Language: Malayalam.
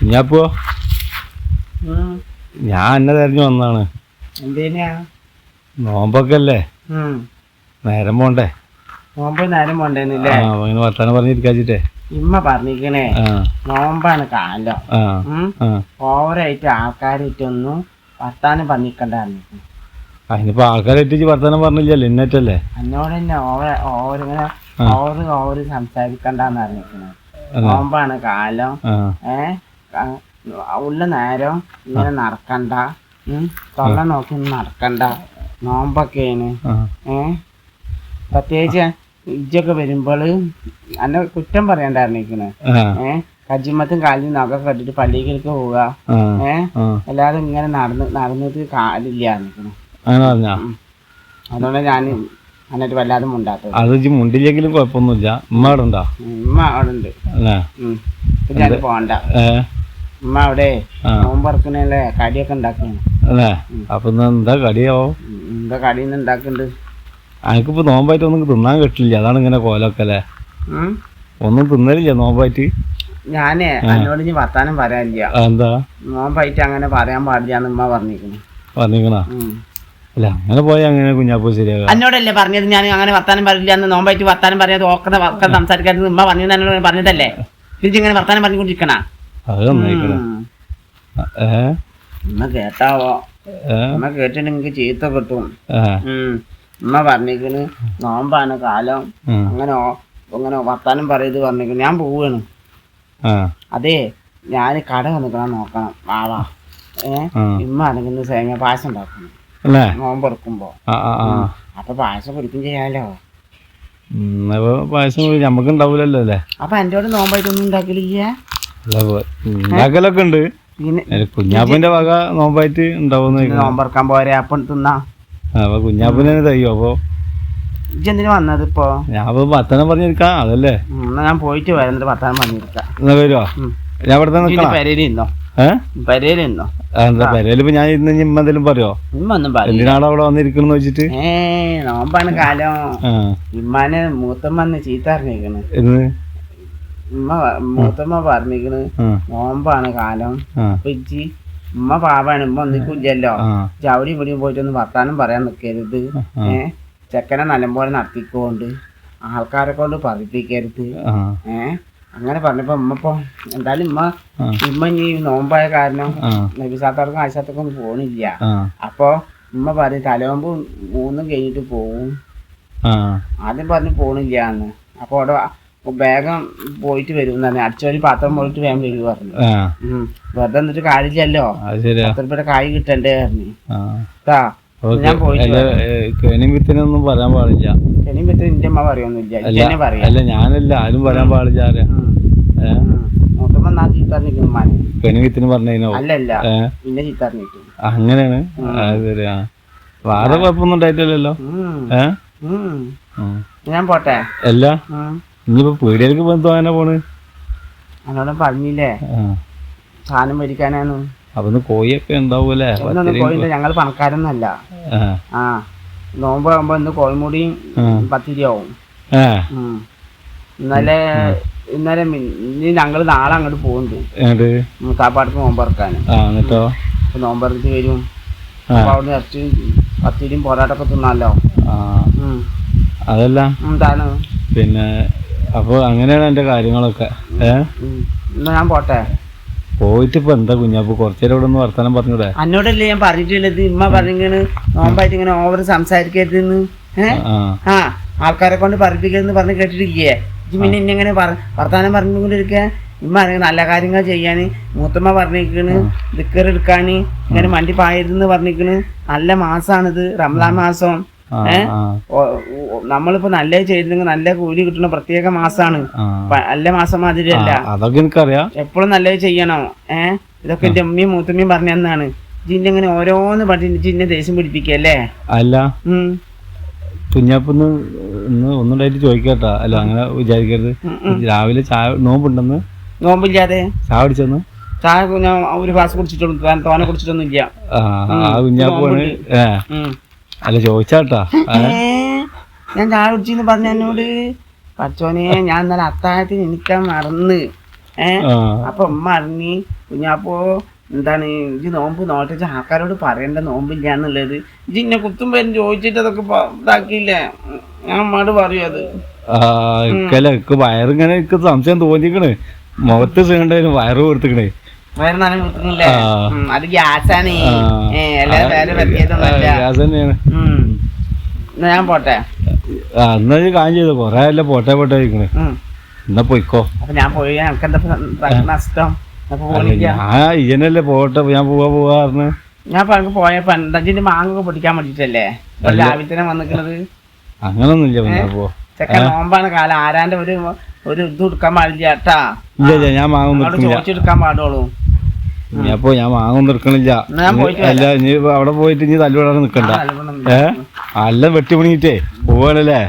കുഞ്ഞാപ്പോ ഞാൻ എന്നെ തെരഞ്ഞു വന്നാണ്. നോമ്പൊക്കെ അല്ലേ, നേരം പോണ്ടേ? നോമ്പ് നേരം പോണ്ടേന്നില്ലേ? അങ്ങനെ വർത്താനം പറഞ്ഞിരിക്കാച്ചിട്ടേ. ഇമ്മ പറഞ്ഞിരിക്കണേ നോമ്പാണ് കാലം, ഓവറായിട്ട് ആൾക്കാരായിട്ടൊന്നും വർത്താനം പറഞ്ഞിരിക്കണ്ടായിരുന്നു. അതിനിപ്പോ ആൾക്കാരായിട്ട് വർത്താനം പറഞ്ഞില്ലല്ലോ, ഇന്നറ്റല്ലേ. എന്നോട് തന്നെ ഓവറിങ്ങനെ ഓവറ് സംസാരിക്കണ്ടെന്ന് പറഞ്ഞിരിക്കണേ. നോമ്പാണ് കാലം, ഉള്ള നേരം ഇങ്ങനെ നടക്കണ്ട, തൊള്ള നോക്കി നടക്കണ്ട, നോമ്പൊക്കെയാണ്. പ്രത്യേകിച്ച് ഇജ്ജൊക്കെ വരുമ്പോൾ അന്നെ കുറ്റം പറയണ്ടായിരുന്നിരിക്കണേ. കജിമത്തും കാലിനും നഖ കെട്ടിട്ട് പള്ളിയിലേക്ക് പോവുക, എല്ലാരും ഇങ്ങനെ നടന്നിട്ട് കാലില്ല നിൽക്കണം. അതുകൊണ്ട് ഞാൻ എന്നിട്ട് വല്ലാതെ മുണ്ടാത്തത്. അത് മുണ്ടില്ലെങ്കിലും കുഴപ്പമൊന്നുമില്ല. ഉമ്മ അവിടെ ഉണ്ടോ? ഉമ്മ അവിടെ ഉണ്ട്. ഞാൻ പോണ്ട. ഉമ്മ അവിടെ നോമ്പറക്കണല്ലേ കടിയൊക്കെ ഉണ്ടാക്കണം. അല്ലേ? അപ്പൊ എന്താ കടിയാവോ? എന്താ കടിയൊന്നും ഉണ്ടാക്കുന്നുണ്ട്? എനിക്കിപ്പോ നോമ്പായിട്ട് ഒന്നും തിന്നാൻ കിട്ടില്ല, അതാണ് ഇങ്ങനെ കോലൊക്കെ അല്ലേ. ഒന്നും തിന്നലില്ല നോമ്പായിട്ട്. ഞാനേ എന്നോട് ഇനി വർത്താനം പറയാനില്ല. എന്താ നോമ്പായിട്ട് അങ്ങനെ പറയാൻ പാടില്ല ഉമ്മ പറഞ്ഞിരിക്കണ? അല്ല അങ്ങനെ പോയാ അങ്ങനെ കുഞ്ഞാപ്പോ ശരിയാകാം. എന്നോടല്ലേ പറഞ്ഞത് ഞാൻ അങ്ങനെ വർത്താനം പറയില്ല എന്ന്? നോമ്പായിട്ട് വർത്താനം പറയാതെ ഒക്കെ സംസാരിക്കാതെ ഉമ്മ പറഞ്ഞു പറഞ്ഞതല്ലേ? തിരിച്ചിങ്ങനെ വർത്താനം പറഞ്ഞുകൊണ്ടിരിക്കണ അത് നന്നായിക്കണ. ഉമ്മ കേട്ടാവോ? ഉമ്മ കേട്ടിട്ടുണ്ടെങ്കിൽ ചീത്ത കിട്ടും. ഉമ്മ പറഞ്ഞിരിക്കണ് നോമ്പാണ് കാലം, അങ്ങനെ വർത്താനം പറയത് പറഞ്ഞിരിക്കുന്നു. ഞാൻ പോവാണ്. അതെ, ഞാൻ കട വന്നിക്കണം നോക്കണം ആളാ. ഇമ്മ ആണെങ്കിൽ സേമിയ പായസം ഉണ്ടാക്കണം നോമ്പെടുക്കുമ്പോ. അപ്പൊ പായസം കുടിക്കും ചെയ്യാലോ. പായസം നമ്മക്ക് ഉണ്ടാവൂലല്ലോ അല്ലേ? അപ്പൊ എന്റോട് നോമ്പായിട്ടൊന്നും ഉണ്ടാക്കലില്ല? ഉണ്ടാക്കലൊക്കെ ഉണ്ട്. കുഞ്ഞാപ്പന്റെ വക നോമ്പായിട്ട് ഉണ്ടാവുന്ന നോമ്പറക്കാൻ പോരെ അപ്പം തിന്നാ. അപ്പൊ കുഞ്ഞാപ്പനെ തയ്യോ? അപ്പൊ ഇജ്ജെന്തിനു വന്നത് ഇപ്പൊ? ഞാൻ വർത്താനം പറഞ്ഞിരിക്കാം അതല്ലേ. ഞാൻ പോയിട്ട് വരുന്നത് വർത്താനം പറഞ്ഞിരിക്കാം. എന്നാ വരുവോ? ഞാൻ ഇവിടെ നിൽക്കണം. പെരയിലിരുന്നോ? പെരയിലിരുന്നോ? എന്താ പെരയിലിപ്പോ ഞാൻ ഇന്ന് ഇമ്മ എന്തെങ്കിലും പറയോ? ഇമ്മ ഒന്നും പറയും. എന്തിനാണ് അവിടെ വന്നിരിക്കണെന്ന് വെച്ചിട്ട്? നോമ്പാണ് കാലം. ഇമ്മാനെ മൂത്തമ്മന്ന് ചീത്ത അറിഞ്ഞിരിക്കണ്. മൂത്തമ്മ പറഞ്ഞിരിക്കണ് നോമ്പാണ് കാലം. ഇജ്ജി ഉമ്മ പാവാണ്, ഉമ്മ ഒന്നിക്കില്ലല്ലോ. അവിടെ ഇവിടെയും പോയിട്ടൊന്ന് വർത്താനം പറയാൻ നിൽക്കരുത്. ചെക്കനെ നല്ലപോലെ നടത്തിക്കൊണ്ട് ആൾക്കാരെ കൊണ്ട് പറയിപ്പിക്കരുത്. അങ്ങനെ പറഞ്ഞപ്പോ ഉമ്മപ്പോ എന്തായാലും ഉമ്മ ഇനി നോമ്പായ കാരണം നബിസാത്താർക്കും ആയിഷാത്തൊക്കെ ഒന്നും പോണില്ല. അപ്പൊ ഉമ്മ പറയും തലോമ്പ് 3 കഴിഞ്ഞിട്ട് പോവും. ആദ്യം പറഞ്ഞു പോണില്ല എന്ന്. അപ്പൊ അവിടെ വേഗം പോയിട്ട് വരും തന്നെ. അടിച്ചോലി പാത്രം പോയിട്ട് വേഗം വരും പറഞ്ഞു. വെറുതെ എന്നിട്ട് കാര്യമില്ലല്ലോ, 10 രൂപയുടെ കായ് കിട്ടണ്ടേ പറഞ്ഞു. ഞാൻ പോയിട്ടൊന്നും പറയാൻ പാടില്ല. നിന്റെ അമ്മ പറയൊന്നുമില്ല. അല്ല ഞാനല്ല, ആരും പറയാൻ പാടില്ല. മൂത്തമ്മ ചീത്ത അറിഞ്ഞിരിക്കുന്നു. കെണിവിത്തിന് പറഞ്ഞോ? അല്ലല്ല, പിന്നെ ചീത്ത അറിഞ്ഞിട്ടു. അങ്ങനെയാണ്. ശരിയാ. വേറെ കുഴപ്പമൊന്നും ഉണ്ടായിട്ടില്ലല്ലോ. ഞാൻ പോട്ടെ. അല്ല ഇനിയിപ്പോ പീടികൾക്ക് പോകാനാ പോണ്? എന്നോട് പറഞ്ഞില്ലേ സാധനം മേടിക്കാനാണ്. അപ്പൊ കോഴിയൊക്കെ ഉണ്ടാവൂലേ? കോഴിന്റെ ഞങ്ങൾ പണക്കാരൊന്നല്ല. നോമ്പ് ആകുമ്പോ ഇന്ന് കോഴിമുടിയും 10 രൂപ ആവും. ഇന്നലെ ഇനി ഞങ്ങള് നാളെ അങ്ങോട്ട് പോകുന്നുണ്ട് മൂത്താപ്പാടക്ക് നോമ്പറക്കാന്. നോമ്പറച്ച് വരും. അപ്പൊ അവിടെ ഇറച്ചി 10 രൂപയും പൊറാട്ടൊക്കെ തിന്നാലോ. അതല്ല എന്താണ് പിന്നെ അപ്പൊ അങ്ങനെയാണ് എന്റെ കാര്യങ്ങളൊക്കെ. എന്നാ ഞാൻ പോട്ടെ. പോയിട്ട് ഇപ്പൊ എന്താ കുഞ്ഞാപ്പോ കുറച്ചേരം ഇവിടെ ഒന്ന് വർത്താനം പറഞ്ഞൂടെ? എന്നോടല്ലേ ഞാൻ പറഞ്ഞിട്ടുള്ളത് ഇമ്മ പറഞ്ഞിങ്ങനെ നോമ്പായിട്ട് ഇങ്ങനെ ഓവർ സംസാരിക്കരുതെന്ന്. ആൾക്കാരെ കൊണ്ട് പറയിപ്പിക്കരുതെന്ന് പറഞ്ഞ് കേട്ടിട്ടില്ലേ? പിന്നെ ഇങ്ങനെ വർത്താനം പറഞ്ഞുകൊണ്ടിരിക്കുക. ഇമ്മ അറിയാം നല്ല കാര്യങ്ങൾ ചെയ്യാന്. മൂത്തമ്മ പറഞ്ഞിരിക്കണ് ദിക്കർ എടുക്കാന് ഇങ്ങനെ മണ്ടി പായരുതെന്ന് പറഞ്ഞിരിക്കണ്. നല്ല മാസാണിത്, റംസാൻ മാസം. നമ്മളിപ്പോ നല്ല ചെയ്തില്ലെങ്കിൽ നല്ല കൂലി കിട്ടുന്ന പ്രത്യേക മാസാണ്. നല്ല മാസം മാതിരിയല്ല. അതൊക്കെ എനിക്കറിയാം. എപ്പോഴും നല്ലത് ചെയ്യണം. ഇതൊക്കെ എന്റെ ഉമ്മയും മൂത്തമ്മയും പറഞ്ഞ എന്നാണ്. ജിന്നെ ഇങ്ങനെ ഓരോന്ന് പറഞ്ഞ് ജിന്നെ ദേഷ്യം പിടിപ്പിക്കല്ലേ? അല്ല കുഞ്ഞാപ്പൊന്ന് ഒന്നുണ്ടായിട്ട് ചോദിക്കട്ടാ. അല്ല അങ്ങനെ വിചാരിക്കരുത്. രാവിലെ ചായ നോമ്പുണ്ടെന്ന്? നോമ്പില്ലാതെ ചായ കുടിച്ചെന്ന്? ചായ ഞാൻ ഒരു ഗ്ലാസ് കുടിച്ചിട്ടുള്ളൂ, തോനെ കുടിച്ചിട്ടൊന്നും ഇല്ല. കുഞ്ഞാപ്പാണ്. അല്ല ചോദിച്ചാട്ടാ. ഞാൻ ചായ കുടിച്ചെന്ന് പറഞ്ഞ എന്നോട്. പച്ചോനെ ഞാൻ ഇന്നലെ അത്താഴത്തിന് എണീക്കാൻ മറന്ന്. അപ്പൊ ഉമ്മ അറിഞ്ഞി കുഞ്ഞാപ്പോ എന്താണ് ഇജ്ജ് നോമ്പ് നോട്ടിച്ച് ആൾക്കാരോട് പറയണ്ട നോമ്പില്ലാന്നുള്ളത് ഇജ്ജ് ഇന്നെ കുത്തും പേരും ചോദിച്ചിട്ട് അതൊക്കെ ഇതാക്കിയില്ലേ ഞാൻ അമ്മയോട് പറയും അത് വയറിങ്ങനെ എനിക്ക് സംശയം തോന്നിക്കണ് മുഖത്ത് ചെയ്യണ്ടായിരുന്നു വയറ് കൊടുത്തിക്കണേ വയറ് നനഞ്ഞ് കുത്തുന്നില്ലേ അത് ഗ്യാസാണ് അല്ലാതെ വേറെ പറ്റിയതൊന്നുമല്ല ഗ്യാസ് തന്നെയാണ്. ഞാൻ പോട്ടെ എന്നാ കാര്യം ചെയ്തു കൊറേ അല്ല പോട്ടെ ഇരിക്കണേ എന്നാ പോയിക്കോ. അപ്പൊ ഞാൻ പോയി എനിക്ക് എന്താ നഷ്ടം ഇജനല്ലേ പോട്ടെ ഞാൻ പോവാറിന് ഞാൻ പറഞ്ഞ പോയപ്പോ എന്താ മാങ്ങൊക്കെ പൊട്ടിക്കാൻ വേണ്ടിട്ടല്ലേ രാവിലെ തന്നെ വന്നിക്കണത്. അങ്ങനൊന്നുമില്ല ചെക്കൻ നോമ്പാണ് കാലം ആരാന്റെ ഒരു ഇത് എടുക്കാൻ പാടില്ല കേട്ടാ. ഇല്ല ഞാൻ മാങ്ങൊന്നും ചോദിച്ചെടുക്കാൻ പാടുള്ളൂ. അപ്പൊ ഞാൻ മാങ്ങൊന്നും എടുക്കണില്ല. അല്ല ഇനി അവിടെ പോയിട്ട് ഇനി തല്ലുവിടാൻ നിക്കണ്ട. അല്ല വെട്ടി പണിയിട്ടേ പോവാണല്ലേ.